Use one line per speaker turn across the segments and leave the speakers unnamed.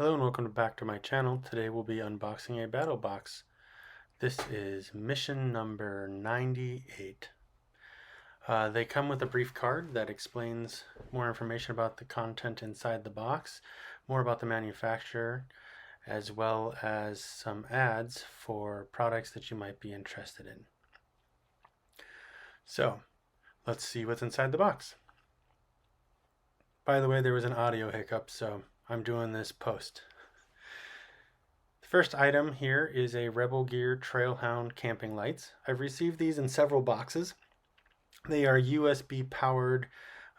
Hello and welcome back to my channel. Today we'll be unboxing a battle box. This is mission number 98. They come with a brief card that explains more information about the content inside the box, more about the manufacturer, as well as some ads for products that you might be interested in. So let's see what's inside the box. By the way, there was an audio hiccup, so I'm doing this post. The first item here is a Rebel Gear Trailhound camping lights. I've received these in several boxes. They are USB powered.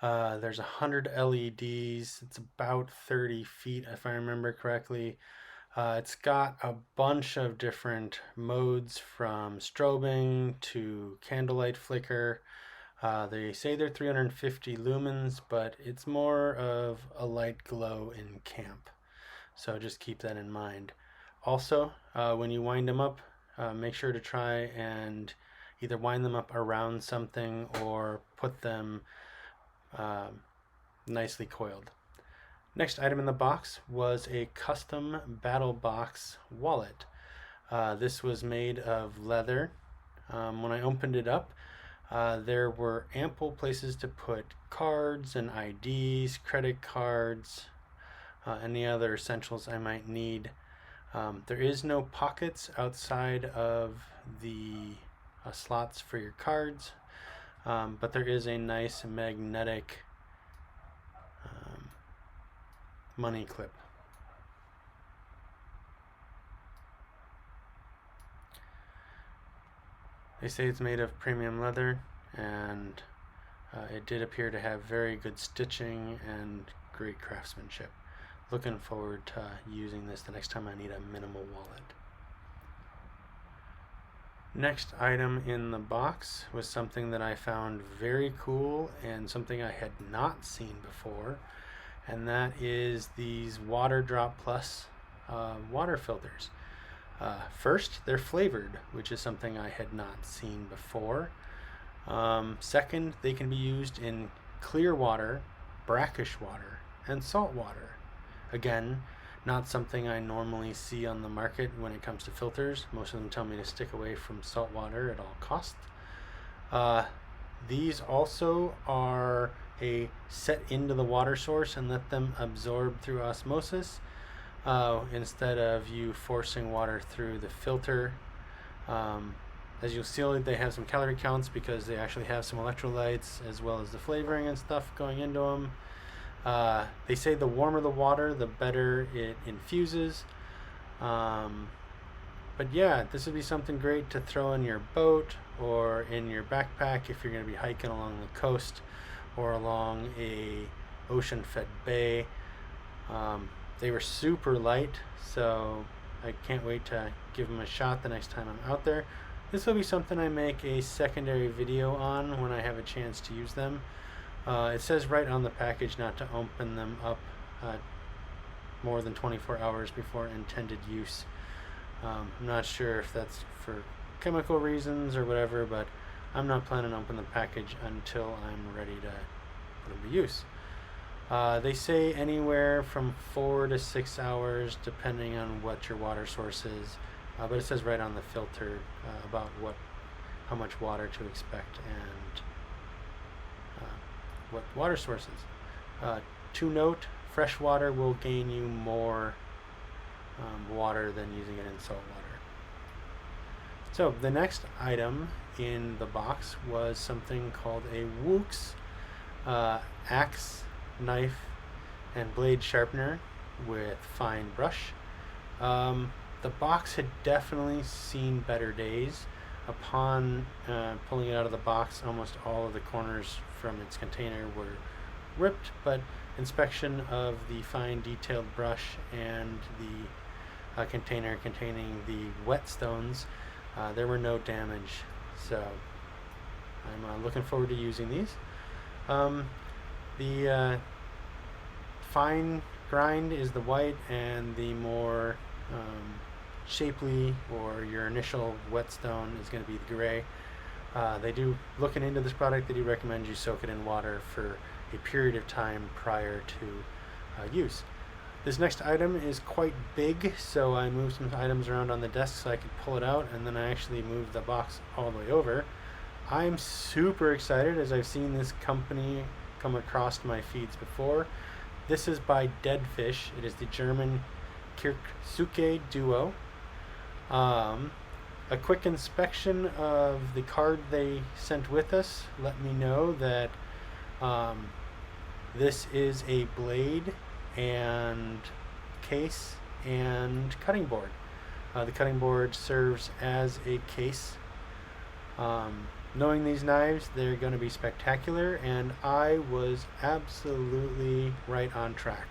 There's 100 LEDs. It's about 30 feet if I remember correctly. It's got a bunch of different modes from strobing to candlelight flicker. They say they're 350 lumens, but it's more of a light glow in camp. So just keep that in mind. Also, when you wind them up, make sure to try and either wind them up around something or put them nicely coiled. Next item in the box was a custom BattlBox wallet. This was made of leather. When I opened it up, there were ample places to put cards and IDs, credit cards, any other essentials I might need. There is no pockets outside of the slots for your cards, but there is a nice magnetic money clip. They say it's made of premium leather, and it did appear to have very good stitching and great craftsmanship. Looking forward to using this the next time I need a minimal wallet. Next item in the box was something that I found very cool and something I had not seen before, and that is these Water Drop Plus water filters. First, they're flavored, which is something I had not seen before. Second, they can be used in clear water, brackish water, and salt water. Again, not something I normally see on the market when it comes to filters. Most of them tell me to stick away from salt water at all costs. These also are set into the water source and let them absorb through osmosis instead of you forcing water through the filter. As you'll see, they have some calorie counts because they actually have some electrolytes as well as the flavoring and stuff going into them. They say the warmer the water, the better it infuses. But yeah, this would be something great to throw in your boat or in your backpack if you're going to be hiking along the coast or along a ocean-fed bay. They were super light, so I can't wait to give them a shot the next time I'm out there. This will be something I make a secondary video on when I have a chance to use them. It says right on the package not to open them up more than 24 hours before intended use. I'm not sure if that's for chemical reasons or whatever, but I'm not planning on opening the package until I'm ready to put them to use. They say anywhere from 4 to 6 hours depending on what your water source is, but it says right on the filter about how much water to expect and what water sources. To note, fresh water will gain you more water than using it in salt water. So the next item in the box was something called a Woox axe, knife, and blade sharpener with fine brush. The box had definitely seen better days. Upon pulling it out of the box, almost all of the corners from its container were ripped, but inspection of the fine detailed brush and the container containing the whetstones, there were no damage, so I'm looking forward to using these. The fine grind is the white, and the more shapely or your initial whetstone is going to be the gray. They do, looking into this product, they do recommend you soak it in water for a period of time prior to use. This next item is quite big, so I moved some items around on the desk so I could pull it out, and then I actually moved the box all the way over. I'm super excited as I've seen this company come across my feeds before. This is by Dead Fish. It is the German Kirksuke duo. A quick inspection of the card they sent with us let me know that this is a blade and case and cutting board. The cutting board serves as a case. Knowing these knives, they're going to be spectacular, and I was absolutely right on track.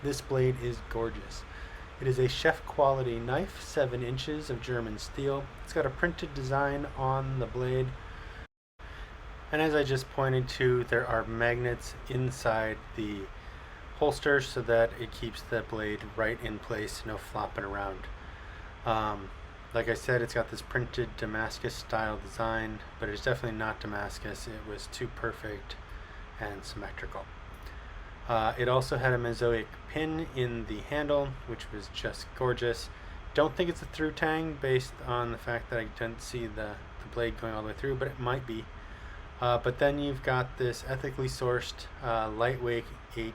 This blade is gorgeous. It is a chef quality knife, 7 inches of German steel. It's got a printed design on the blade. And as I just pointed to, there are magnets inside the holster so that it keeps the blade right in place, no flopping around. Like I said, it's got this printed Damascus style design, but it's definitely not Damascus. It was too perfect and symmetrical. It also had a mosaic pin in the handle, which was just gorgeous. Don't think it's a through tang based on the fact that I didn't see the blade going all the way through, but it might be. But then you've got this ethically sourced lightweight 8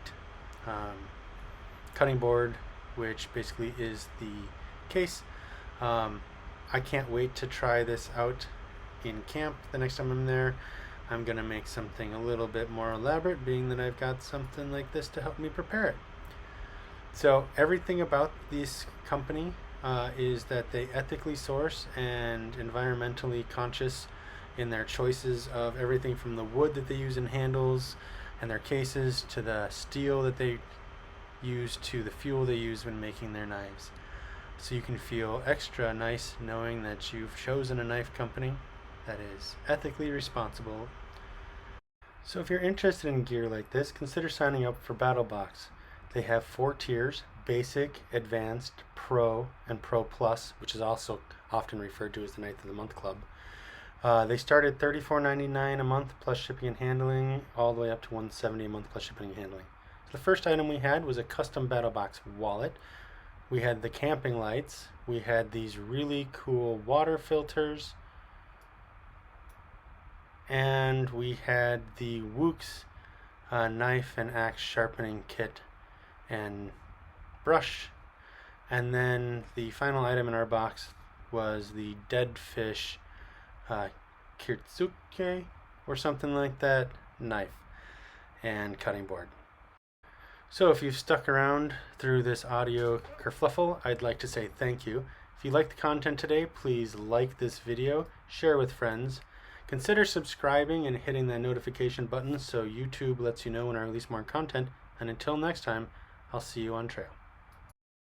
cutting board, which basically is the case. I can't wait to try this out in camp the next time I'm there. I'm going to make something a little bit more elaborate, being that I've got something like this to help me prepare it. So everything about this company is that they ethically source and environmentally conscious in their choices of everything from the wood that they use in handles and their cases to the steel that they use to the fuel they use when making their knives. So you can feel extra nice knowing that you've chosen a knife company that is ethically responsible. So if you're interested in gear like this, consider signing up for BattlBox. They have 4 tiers: Basic, Advanced, Pro, and Pro Plus, which is also often referred to as the Ninth of the Month Club. They start at $34.99 a month plus shipping and handling, all the way up to $170 a month plus shipping and handling. So the first item we had was a custom BattlBox wallet. We had the camping lights. We had these really cool water filters. And we had the Wooks knife and axe sharpening kit and brush. And then the final item in our box was the Dead Fish Kirtsuke or something like that knife and cutting board. So if you've stuck around through this audio kerfluffle, I'd like to say thank you. If you liked the content today, please like this video, share with friends, consider subscribing and hitting that notification button so YouTube lets you know when I release more content, and until next time, I'll see you on trail.